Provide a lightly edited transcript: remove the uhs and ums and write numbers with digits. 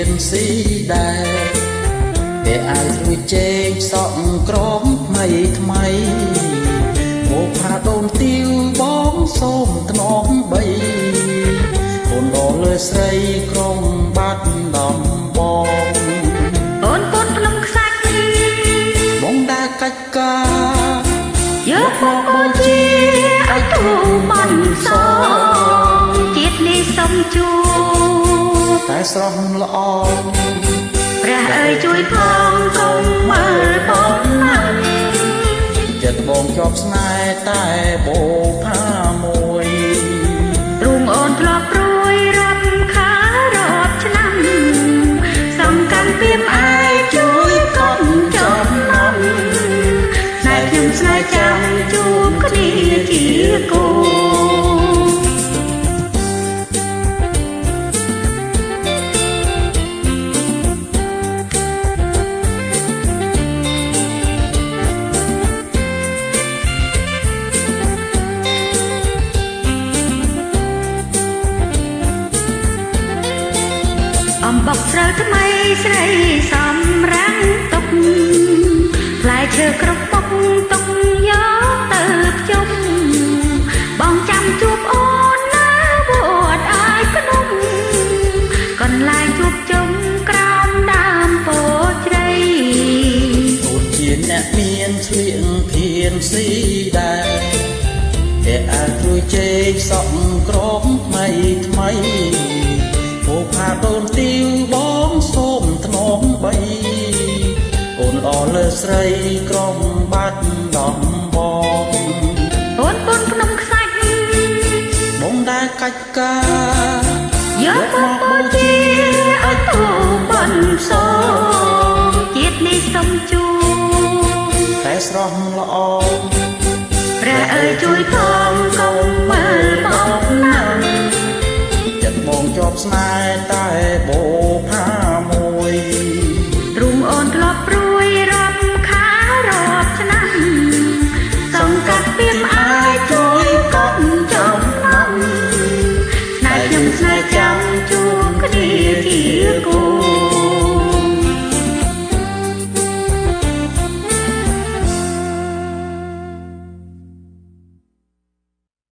នស៊ីដែរតែអាចរួចជែកសក់ក្រមថ្មីថ្មីមកផាដូនទាវបងសូមថ្នមបីកូនដល់លើស្រីក្រុងបាត់ដំបងអូនពូនភ្នំខ្សាច់បងដែលកាច់ការយកមកបូជាឲ្យទូបានសងជាតិនេះសុំជួតែស្រស់ល្អព្រះអើយជួយផងកុំមើលបងណាស់ចិត្តបងជាប់ស្នេហ៍តែបោផាមួយទ្រូងអូនធ្លាប់ព្រួយរាប់ខារាប់ឆ្នាំសំខាន់ពីមអាយជួយកុំចំណាំស្នេហ៍ខ្ញុំស្នេហ៍ចាំជួបគ្នាជាគូអំបុកស្រូវថ្មីស្រីសំរាំងទុកផ្លែឈើគ្រប់ពុកទុកយកទៅខ្ជុំបងចាំជួបអូនណាវត្តអាយភ្នំកន្លែងជួបជុំក្រោមដើមពោធិ៍ជ្រៃអូនជាអ្នកមានស្លៀកភៀនស៊ីដែរតែអាចរួចជែកសក់ក្រមថ្មីថ្មីមកផាដូនទាវបងសូមថ្នមបីអូនអលើស្រីក្រុមបាត់ដំបងអូនពូនភ្នំខ្សាច់បងដែលកាច់ការយកមកបូជាឲ្យទូបានសងជាតិនេះសុំជួតែស្រស់ល្អព្រះអើយជួយផងកុំមើលបងណាស់បងជាប់ស្នេហ៍តែបោផាមួយទ្រូងអូនធ្លាប់ព្រួយរាប់ខារាប់ឆ្នាំសង្កាត់ពីមអាយជួយកុំចំណាំស្នេហ៍ខ្ញុំស្នេហ៍ចាំជួបគ្នាជាគូ